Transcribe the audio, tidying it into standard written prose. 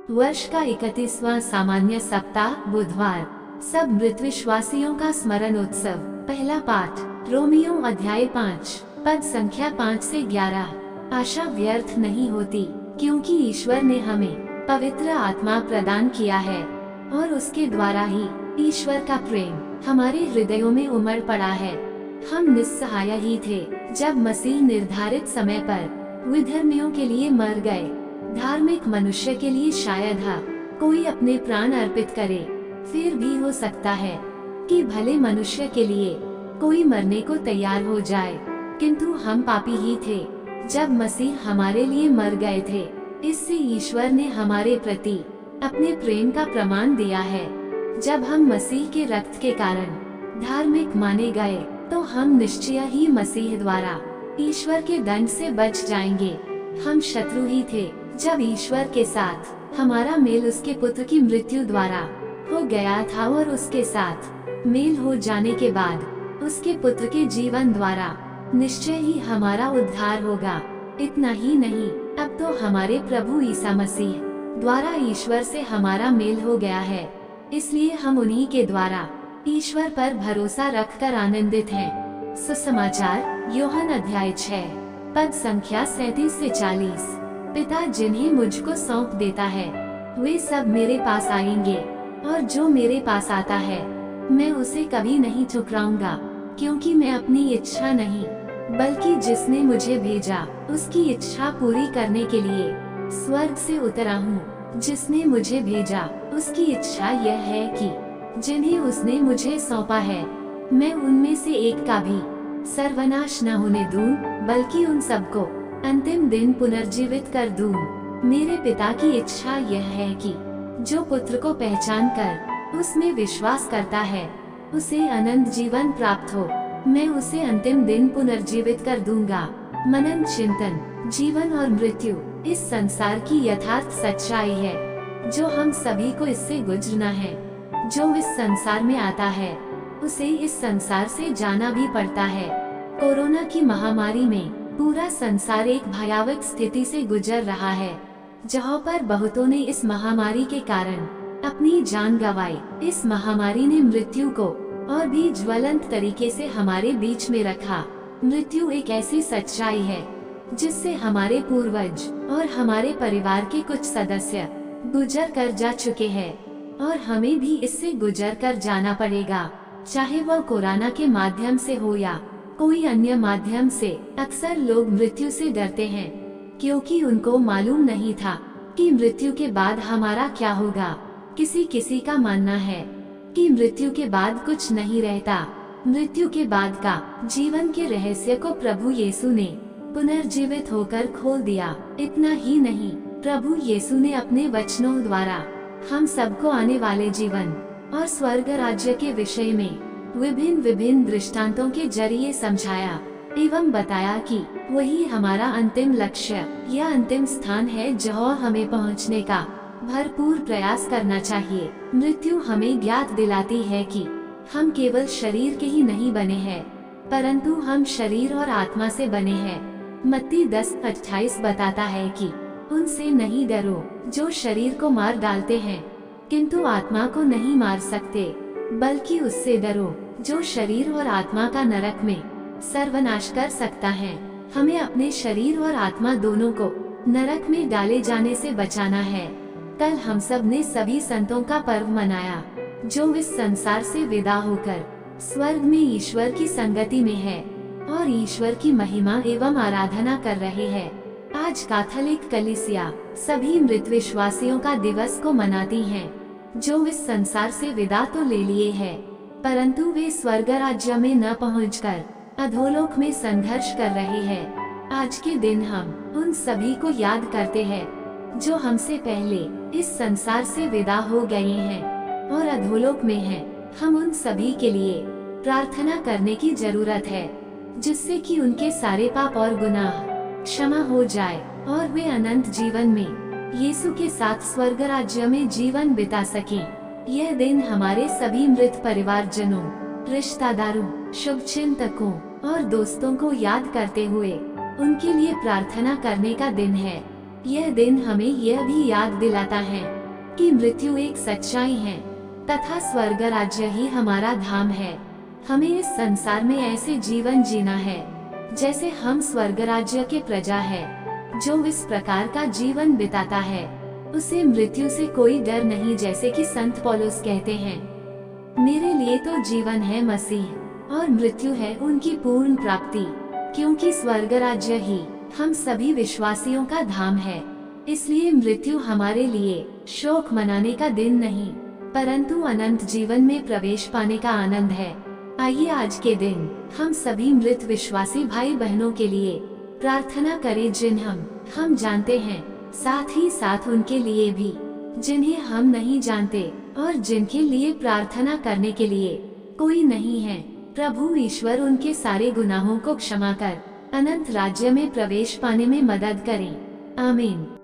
वर्ष का 31वां सामान्य सप्ताह बुधवार। सब मृत विश्वासियों का स्मरण उत्सव। पहला पाठ रोमियो अध्याय 5 पद संख्या 5 से 11। आशा व्यर्थ नहीं होती, क्योंकि ईश्वर ने हमें पवित्र आत्मा प्रदान किया है और उसके द्वारा ही ईश्वर का प्रेम हमारे हृदयों में उमड़ पड़ा है। हम निस्सहाय ही थे जब मसीह निर्धारित समय पर विधर्मियों के लिए मर गए। धार्मिक मनुष्य के लिए शायद कोई अपने प्राण अर्पित करे, फिर भी हो सकता है कि भले मनुष्य के लिए कोई मरने को तैयार हो जाए, किंतु हम पापी ही थे जब मसीह हमारे लिए मर गए थे। इससे ईश्वर ने हमारे प्रति अपने प्रेम का प्रमाण दिया है। जब हम मसीह के रक्त के कारण धार्मिक माने गए, तो हम निश्चय ही मसीह द्वारा ईश्वर के दंड से बच जाएंगे। हम शत्रु ही थे जब ईश्वर के साथ हमारा मेल उसके पुत्र की मृत्यु द्वारा हो गया था, और उसके साथ मेल हो जाने के बाद उसके पुत्र के जीवन द्वारा निश्चय ही हमारा उद्धार होगा। इतना ही नहीं, अब तो हमारे प्रभु ईसा मसीह द्वारा ईश्वर से हमारा मेल हो गया है। इसलिए हम उन्हीं के द्वारा ईश्वर पर भरोसा रखकर आनंदित हैं। सुसमाचार यूहन्ना अध्याय 6 पद संख्या 37 से 40। पिता जिन्हें मुझको सौंप देता है, वे सब मेरे पास आएंगे, और जो मेरे पास आता है मैं उसे कभी नहीं ठुकराऊंगा, क्योंकि मैं अपनी इच्छा नहीं बल्कि जिसने मुझे भेजा उसकी इच्छा पूरी करने के लिए स्वर्ग से उतरा हूँ। जिसने मुझे भेजा उसकी इच्छा यह है कि जिन्हें उसने मुझे सौंपा है, मैं उनमें से एक का भी सर्वनाश न होने दूं, बल्कि उन सबको अंतिम दिन पुनर्जीवित कर दूं। मेरे पिता की इच्छा यह है कि जो पुत्र को पहचान कर उसमें विश्वास करता है, उसे अनंत जीवन प्राप्त हो। मैं उसे अंतिम दिन पुनर्जीवित कर दूंगा। मनन चिंतन जीवन और मृत्यु इस संसार की यथार्थ सच्चाई है, जो हम सभी को इससे गुजरना है। जो इस संसार में आता है, उसे इस संसार से जाना भी पड़ता है। कोरोना की महामारी में पूरा संसार एक भयावह स्थिति से गुजर रहा है, जहाँ पर बहुतों ने इस महामारी के कारण अपनी जान गंवाई। इस महामारी ने मृत्यु को और भी ज्वलंत तरीके से हमारे बीच में रखा। मृत्यु एक ऐसी सच्चाई है जिससे हमारे पूर्वज और हमारे परिवार के कुछ सदस्य गुजर कर जा चुके हैं, और हमें भी इससे गुजर कर जाना पड़ेगा, चाहे वह कोरोना के माध्यम से हो या कोई अन्य माध्यम से। अक्सर लोग मृत्यु से डरते हैं, क्योंकि उनको मालूम नहीं था कि मृत्यु के बाद हमारा क्या होगा। किसी किसी का मानना है कि मृत्यु के बाद कुछ नहीं रहता। मृत्यु के बाद का जीवन के रहस्य को प्रभु यीशु ने पुनर्जीवित होकर खोल दिया। इतना ही नहीं, प्रभु यीशु ने अपने वचनों द्वारा हम सबको आने वाले जीवन और स्वर्ग राज्य के विषय में विभिन्न विभिन्न दृष्टांतों के जरिए समझाया एवं बताया कि वही हमारा अंतिम लक्ष्य या अंतिम स्थान है, जहाँ हमें पहुँचने का भरपूर प्रयास करना चाहिए। मृत्यु हमें ज्ञात दिलाती है कि हम केवल शरीर के ही नहीं बने हैं, परंतु हम शरीर और आत्मा से बने हैं। मत्ती 10:28 बताता है कि उनसे नहीं डरो जो शरीर को मार डालते हैं, किंतु आत्मा को नहीं मार सकते, बल्कि उससे डरो जो शरीर और आत्मा का नरक में सर्वनाश कर सकता है। हमें अपने शरीर और आत्मा दोनों को नरक में डाले जाने से बचाना है। कल हम सब ने सभी संतों का पर्व मनाया, जो इस संसार से विदा होकर स्वर्ग में ईश्वर की संगति में है और ईश्वर की महिमा एवं आराधना कर रहे हैं। आज कैथोलिक कलीसिया सभी मृत विश्वासियों का दिवस को मनाती हैं, जो इस संसार से विदा तो ले लिए हैं, परंतु वे स्वर्ग राज्य में न पहुंचकर अधोलोक में संघर्ष कर रहे हैं। आज के दिन हम उन सभी को याद करते हैं जो हमसे पहले इस संसार से विदा हो गए हैं और अधोलोक में हैं। हम उन सभी के लिए प्रार्थना करने की जरूरत है, जिससे कि उनके सारे पाप और गुनाह क्षमा हो जाए और वे अनंत जीवन में यीशु के साथ स्वर्ग राज्य में जीवन बिता सकें। यह दिन हमारे सभी मृत परिवारजनों, रिश्तेदारों, शुभचिंतकों और दोस्तों को याद करते हुए उनके लिए प्रार्थना करने का दिन है। यह दिन हमें यह भी याद दिलाता है कि मृत्यु एक सच्चाई है तथा स्वर्ग राज्य ही हमारा धाम है। हमें इस संसार में ऐसे जीवन जीना है जैसे हम स्वर्ग राज्य के प्रजा है। जो इस प्रकार का जीवन बिताता है उसे मृत्यु से कोई डर नहीं, जैसे कि संत पौलुस कहते हैं, मेरे लिए तो जीवन है मसीह और मृत्यु है उनकी पूर्ण प्राप्ति। क्योंकि स्वर्ग राज्य ही हम सभी विश्वासियों का धाम है, इसलिए मृत्यु हमारे लिए शोक मनाने का दिन नहीं परंतु अनंत जीवन में प्रवेश पाने का आनंद है। आइए आज के दिन हम सभी मृत विश्वासी भाई बहनों के लिए प्रार्थना करें जिन्हें हम जानते हैं, साथ ही साथ उनके लिए भी जिन्हें हम नहीं जानते और जिनके लिए प्रार्थना करने के लिए कोई नहीं है। प्रभु ईश्वर उनके सारे गुनाहों को क्षमा कर अनंत राज्य में प्रवेश पाने में मदद करें। आमीन।